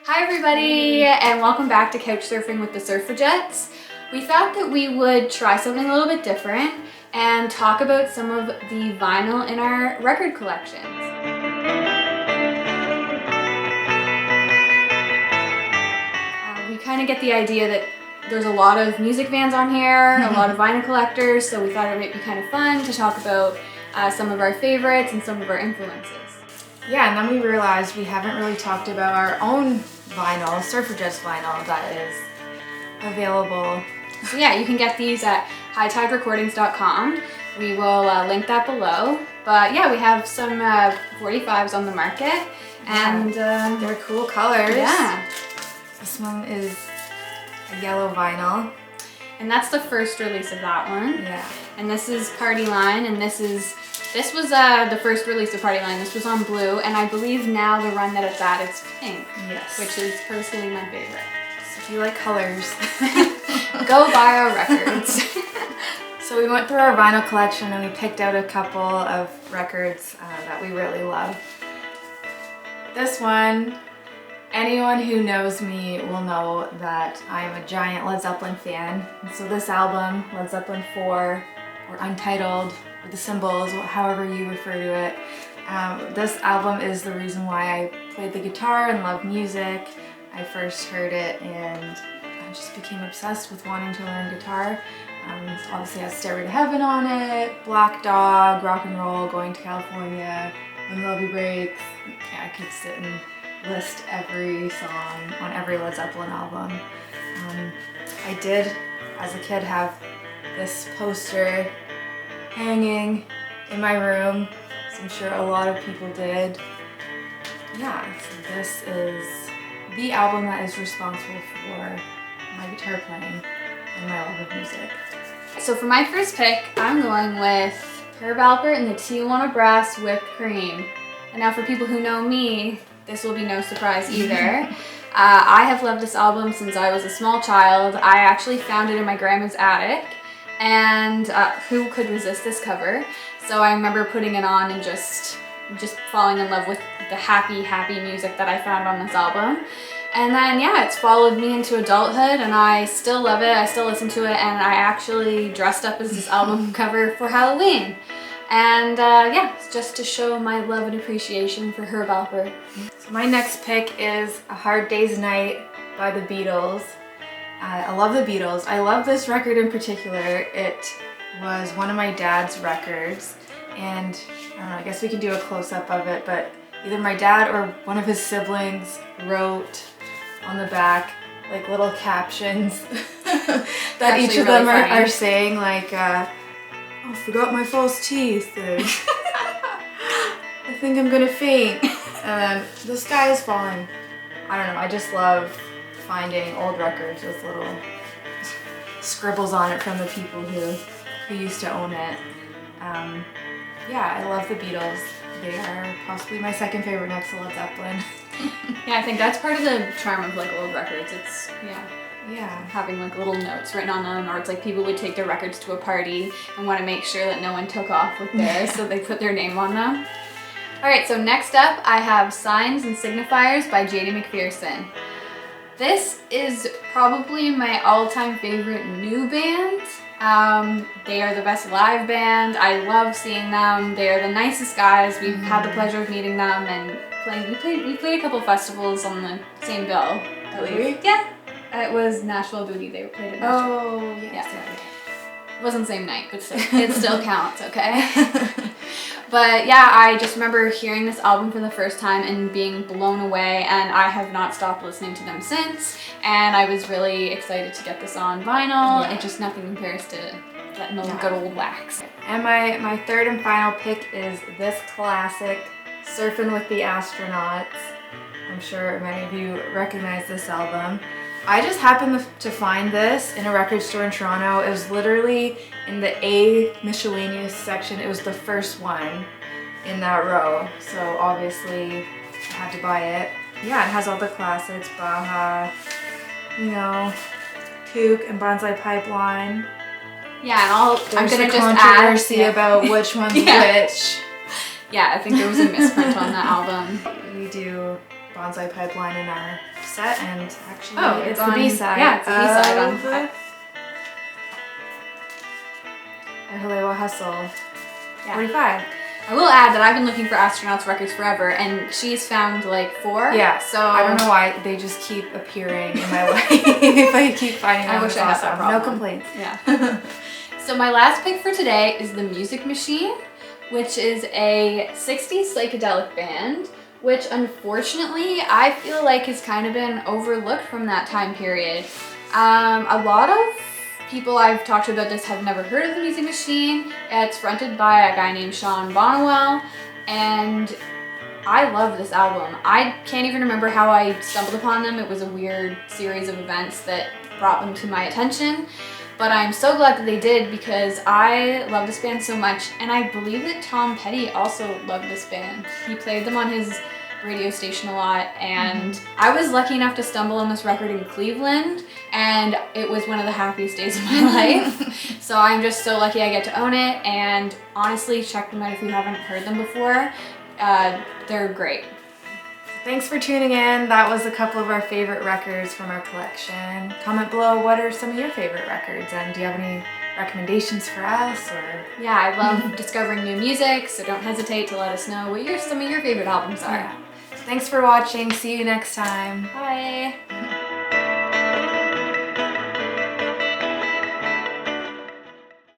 Hi everybody, and welcome back to Couch Surfing with the Surfagettes. We thought that we would try something a little bit different and talk about some of the vinyl in our record collections. We kind of get the idea that there's a lot of music fans on here, a lot of vinyl collectors, so we thought it might be kind of fun to talk about some of our favorites and some of our influences. Yeah, and then we realized we haven't really talked about our own vinyl, Surfagettes vinyl, that is available. So yeah, you can get these at hightiderecordings.com. We will link that below. But yeah, we have some 45s on the market, and they're cool colors. Yeah. This one is a yellow vinyl. And that's the first release of that one. Yeah. And this is Party Line, and this was the first release of Party Line. This was on blue, and I believe now the run that it's at, it's pink. Yes. Which is personally my favorite. So if you like colors, go buy our records. So we went through our vinyl collection and we picked out a couple of records that we really love. This one, anyone who knows me will know that I'm a giant Led Zeppelin fan. And so this album, Led Zeppelin 4, or Untitled, or The Symbols, however you refer to it, this album is the reason why I played the guitar and love music. I first heard it and I just became obsessed with wanting to learn guitar. Obviously it has Stairway to Heaven on it, Black Dog, Rock and Roll, Going to California, When the Levee Breaks. Yeah, I could sit and list every song on every Led Zeppelin album. I did, as a kid, have this poster hanging in my room, so I'm sure a lot of people did. Yeah, so this is the album that is responsible for my guitar playing and my love of music. So for my first pick, I'm going with Herb Alpert and the Tijuana Brass Whipped Cream. And now for people who know me, this will be no surprise either. I have loved this album since I was a small child. I actually found it in my grandma's attic, and who could resist this cover? So I remember putting it on and just falling in love with the happy music that I found on this album. And then yeah, it's followed me into adulthood, and I still love it. I still listen to it, and I actually dressed up as this album cover for Halloween. And yeah, it's just to show my love and appreciation for Herb Alpert. So my next pick is A Hard Day's Night by the Beatles. I love the Beatles. I love this record in particular. It was one of my dad's records, and I don't know, I guess we can do a close-up of it, but either my dad or one of his siblings wrote on the back like little captions that each of really them are saying, like, oh, forgot my false teeth, and I think I'm gonna faint, and then the sky is falling. I don't know, I just love finding old records with little scribbles on it from the people who used to own it. Yeah, I love the Beatles. They are possibly my second favorite next to Led Zeppelin. Yeah, I think that's part of the charm of like old records. It's Yeah. having like little notes written on them, or it's like people would take their records to a party and want to make sure that no one took off with theirs, so they put their name on them. Alright, so next up I have Signs and Signifiers by J.D. McPherson. This is probably my all-time favorite new band. They are the best live band. I love seeing them. They are the nicest guys. We've had the pleasure of meeting them and playing. We played a couple festivals on the same bill. At least. Yeah. It was Nashville Boogie. They played at Nashville. Oh, yes. Yeah. It wasn't the same night, but still, it still counts, okay? But yeah, I just remember hearing this album for the first time and being blown away, and I have not stopped listening to them since, and I was really excited to get this on vinyl. Yeah. It just nothing compares to that good old wax. And my third and final pick is this classic, Surfin' with the Astronauts. I'm sure many of you recognize this album. I just happened to find this in a record store in Toronto. It was literally in the A miscellaneous section. It was the first one in that row, so obviously I had to buy it. Yeah, it has all the classics, Baja, you know, Kook and Bonsai Pipeline. Yeah, and I'm gonna There's just controversy add about which one's Yeah. which. Yeah, I think there was a misprint on that album. We do Bonsai Pipeline in our set, and actually it's the on- B-side. Yeah, it's the B-side on Ohalewa Hustle. Yeah. 45. I will add that I've been looking for astronauts records forever, and she's found like 4. Yeah, So I don't know why they just keep appearing in my life. If I keep finding them, I wish it's I had that awesome. problem. No complaints. Yeah. So my last pick for today is the Music Machine, which is a 60s psychedelic band, which unfortunately I feel like has kind of been overlooked from that time period. A lot of people I've talked to about this have never heard of the Music Machine. It's fronted by a guy named Sean Bonnewell, and I love this album. I can't even remember how I stumbled upon them. It was a weird series of events that brought them to my attention, but I'm so glad that they did because I love this band so much, and I believe that Tom Petty also loved this band. He played them on his radio station a lot, and I was lucky enough to stumble on this record in Cleveland, and it was one of the happiest days of my life. So I'm just so lucky I get to own it, and honestly, check them out if you haven't heard them before. They're great. Thanks for tuning in. That was a couple of our favorite records from our collection. Comment below what are some of your favorite records, and do you have any recommendations for us? Or Yeah, I love discovering new music, so don't hesitate to let us know what some of your favorite albums are. Thanks for watching. See you next time. Bye!